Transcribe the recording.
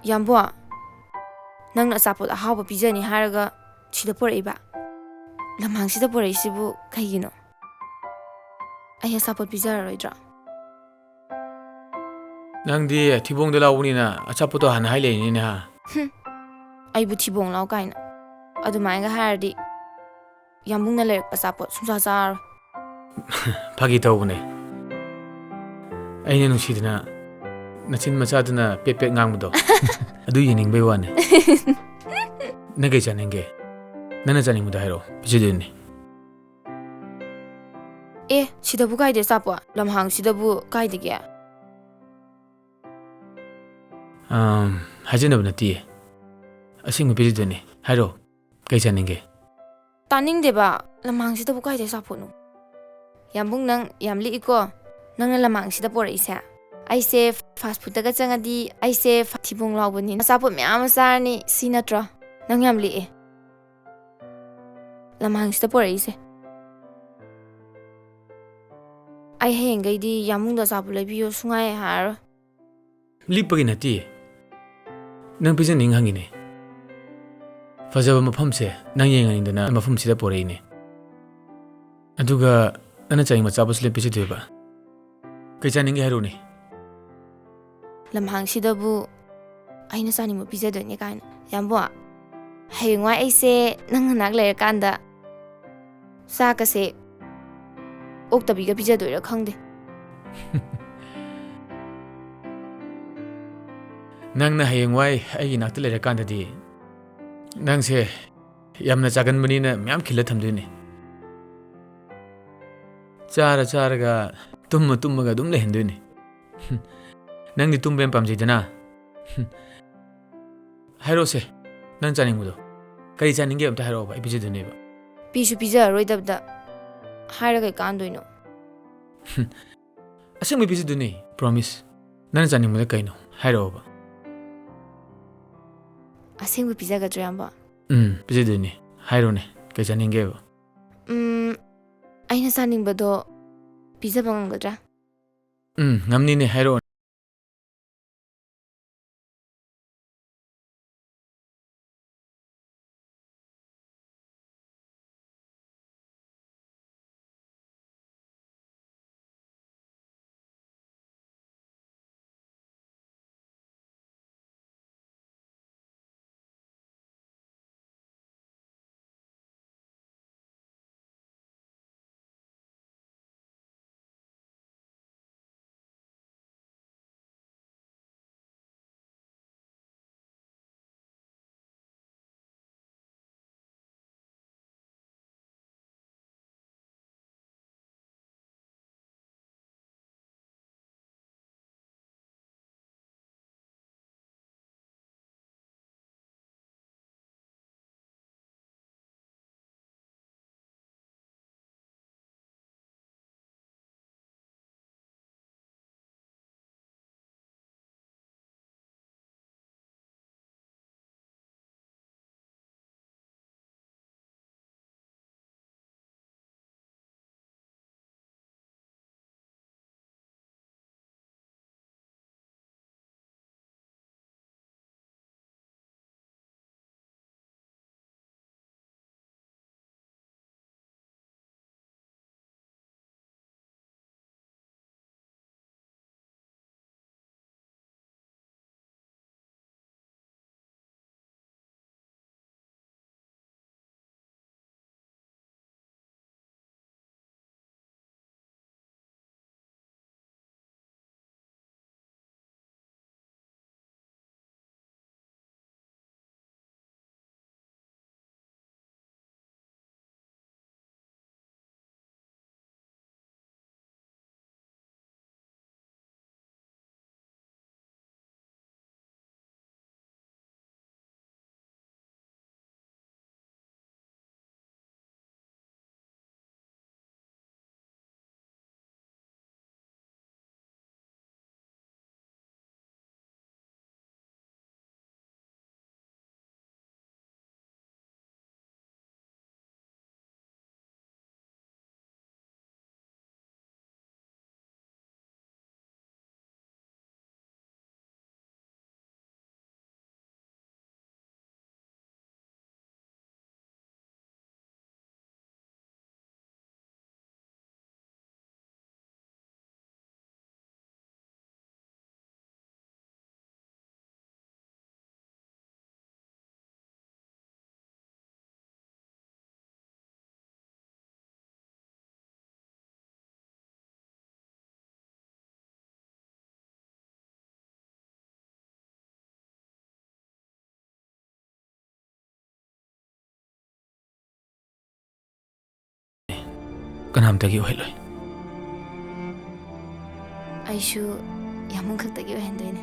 ꯌꯥꯝꯕꯣ ꯅꯪꯅ ꯑꯆꯥꯄꯣꯠ ꯑꯍꯥꯎꯕ ꯄꯤꯖꯅꯤ ꯍꯥꯏꯔꯒ ꯁꯤꯗ ꯄꯨꯔꯛꯏꯕ ꯂꯝꯍꯥꯡꯁꯤꯗ ꯄꯨꯔꯛꯏꯁꯤꯕꯨ ꯀꯩꯒꯤꯅꯣ ꯑꯩ ꯑꯆꯥꯄꯣꯠ ꯄꯤꯖꯔꯔꯣꯏꯗ꯭ꯔꯣ ꯅꯪꯗꯤ ꯊꯤꯕꯣꯡꯗ ꯂꯥꯎꯕꯅꯤꯅ ꯑꯆꯥꯄꯣꯠꯇꯣ ꯍꯥꯟꯅ ꯍꯥꯏ ꯂꯩꯅꯤꯅꯦ ꯍꯥ ꯑꯩꯕꯨ ꯊꯤꯕꯣꯡ ꯂꯥꯎ ꯀꯥꯏꯅ ꯑꯗꯨꯃꯥꯏꯅꯒ ꯍꯥꯏꯔꯗꯤ ꯌꯥꯝꯕꯨꯡꯅ ꯂꯩꯔꯛꯄ ꯑꯆꯥꯄꯣꯠ ꯁꯨꯡꯆꯥ ꯆꯥꯔꯔꯣꯏ ꯐꯥꯒꯤ ꯇꯧꯕꯅꯦ ꯑꯩꯅ ꯅꯨꯡꯁꯤꯗꯅ ꯅꯆꯤꯟ ꯃꯆꯥꯗꯨꯅ ꯄꯦꯠ ꯄꯦꯠ ꯉꯥꯡꯕꯗꯣ ꯑꯗꯨ ꯌꯦꯡꯅꯤꯡꯕꯩ ꯋꯥꯅꯦ ꯅꯪ ꯀꯩ ꯆꯥꯅꯤꯡꯒꯦ ꯅꯪꯅ ꯆꯥꯅꯤꯡꯕꯗꯣ ꯍꯥꯏꯔꯛꯑꯣ ꯄꯤꯖꯗꯣꯏꯅꯦ ꯑꯦ ꯁꯤꯗꯕꯨ ꯀꯥꯏꯗꯦ ꯑꯆꯥꯄꯣꯠ ꯂꯝꯍꯥꯡꯁꯤꯗꯕꯨ ꯀꯥꯏꯗꯒꯦ ꯍꯥꯏꯖꯅꯕ ꯅꯠꯇꯤꯌꯦ ꯑꯁꯦꯡꯕ ꯄꯤꯖꯗꯣꯏꯅꯦ ꯍꯥꯏꯔꯛꯑꯣ ꯀꯩ ꯆꯥꯅꯤꯡꯒꯦ ꯇꯥꯅꯤꯡꯗꯦꯕ ꯂꯝꯍꯥꯡꯁꯤꯗꯕꯨ ꯀꯥꯏꯗꯩ ꯑꯆꯥꯄꯣꯠꯅꯣ ꯌꯥꯝꯕꯨꯡ ꯅꯪ ꯌꯥꯝ ꯂꯤꯛꯏꯀꯣ ꯅꯪꯅ ꯂꯝꯍꯥꯡꯁꯤꯗ ꯄꯣꯔꯛꯏꯁꯦ ꯑꯩꯁꯦ ꯐꯥꯁ ꯐꯨꯗꯇꯒ ꯆꯪꯉꯗꯤ ꯑꯩꯁꯦ ꯊꯤꯕꯣꯡ ꯂꯥꯎꯕꯅꯤ ꯑꯆꯥꯄꯣꯠ ꯃꯌꯥꯝ ꯑꯃ ꯆꯥꯔꯅꯤ ꯁꯤ ꯅꯠꯇ꯭ꯔꯣ ꯅꯪ ꯌꯥꯝ ꯂꯤꯛꯑꯦ ꯂꯝꯍꯥꯡꯁꯤꯗ ꯄꯣꯔꯛꯏꯁꯦ ꯑꯩ ꯍꯌꯦꯡꯈꯩꯗꯤ ꯌꯥꯝꯕꯨꯡꯗ ꯑꯆꯥꯄꯣꯠ ꯂꯩꯕꯤꯌꯣ ꯁꯨꯡꯉꯥꯏ ꯍꯥꯏꯔꯔꯣꯏ ꯂꯤꯛꯄꯒꯤ ꯅꯠꯇꯤꯌꯦ ꯅꯪ ꯄꯤꯖꯅꯤꯡ ꯍꯪꯉꯤꯅꯦ ꯐꯖꯕ ꯃꯐꯝꯁꯦ ꯅꯪ ꯌꯦꯡꯍꯟꯅꯤꯡꯗꯅ ꯃꯐꯝꯁꯤꯗ ꯄꯣꯔꯛꯏꯅꯦ ꯑꯗꯨꯒ ꯅꯪꯅ ꯆꯥꯅꯤꯡꯕ ꯑꯆꯥꯄꯣꯠꯁꯨ ꯂꯣꯏ ꯄꯤꯖꯗꯣꯏꯕ ꯀꯩ ꯆꯥꯅꯤꯡꯒꯦ ꯍꯥꯏꯔꯛꯎꯅꯦ ꯂꯝꯍꯥꯡꯁꯤꯗꯕꯨ ꯑꯩꯅ ꯆꯥꯅꯤꯡꯕ ꯄꯤꯖꯗꯣꯏꯅꯦ ꯀꯥꯏꯅ ꯌꯥꯝꯕꯣ ꯍꯌꯦꯡꯋꯥꯏ ꯑꯩꯁꯦ ꯅꯪ ꯅꯅꯥꯛ ꯂꯩꯔꯀꯥꯟꯗ ꯆꯥꯛꯀꯁꯦ ꯑꯣꯛꯇꯕꯤꯒ ꯄꯤꯖꯗꯣꯏꯔꯥ ꯈꯪꯗꯦ ꯅꯪꯅ ꯍꯌꯦꯡꯋꯥꯏ ꯑꯩꯒꯤ ꯅꯥꯛꯇ ꯂꯩꯔꯀꯥꯟꯗꯗꯤ ꯅꯪꯁꯦ ꯌꯥꯝꯅ ꯆꯥꯒꯟꯕꯅꯤꯅ ꯃꯌꯥꯝ ꯈꯤꯜꯂ ꯊꯝꯗꯣꯏꯅꯦ ꯆꯥꯔ ꯆꯥꯔꯒ ꯇꯨꯝꯃ ꯇꯨꯝꯃꯒ ꯑꯗꯨꯝ ꯂꯩꯍꯟꯗꯣꯏꯅꯦ ꯅꯪꯗꯤ ꯇꯨꯝꯕ ꯌꯥꯝ ꯄꯥꯝꯖꯩꯗꯅ ꯍꯥꯏꯔꯛꯑꯣꯁꯦ ꯅꯪ ꯆꯥꯅꯤꯡꯕꯗꯣ ꯀꯔꯤ ꯆꯥꯅꯤꯡꯒꯦ ꯑꯝꯇ ꯍꯥꯏꯔꯛꯑꯣꯕ ꯑꯩ ꯄꯤꯖꯗꯣꯏꯅꯦꯕ ꯄꯤꯁꯨ ꯄꯤꯖꯔꯔꯣꯏꯗꯕꯗ ꯍꯥꯏꯔ ꯀꯩ ꯀꯥꯟꯗꯣꯏꯅꯣ ꯑꯁꯦꯡꯕ ꯄꯤꯖꯗꯣꯏꯅꯦ ꯄ꯭ꯔꯣꯃꯤꯁ ꯅꯪꯅ ꯆꯥꯅꯤꯡꯕꯗ ꯀꯩꯅꯣ ꯍꯥꯏꯔꯛꯑꯣꯕ ꯑꯁꯦꯡꯕ ꯄꯤꯖꯒꯗ꯭ꯔꯣ ꯌꯥꯝꯕ ꯄꯤꯖꯗꯣꯏꯅꯦ ꯍꯥꯏꯔꯣꯅꯦ ꯀꯩ ꯆꯥꯅꯤꯡꯒꯦꯕ ꯑꯩꯅ ꯆꯥꯅꯤꯡꯕꯗꯣ ꯄꯤꯖꯕ ꯉꯝꯒꯗ꯭ꯔꯥ ꯉꯝꯅꯤꯅꯦ ꯍꯥꯏꯔꯛꯑꯣ ꯀꯅꯥꯝꯇꯒꯤ ꯑꯣꯏꯍꯜꯂꯣꯏ ꯑꯩꯁꯨ ꯌꯥꯝꯕꯨꯡ ꯈꯛꯇꯒꯤ ꯑꯣꯏꯍꯟꯗꯣꯏꯅꯦ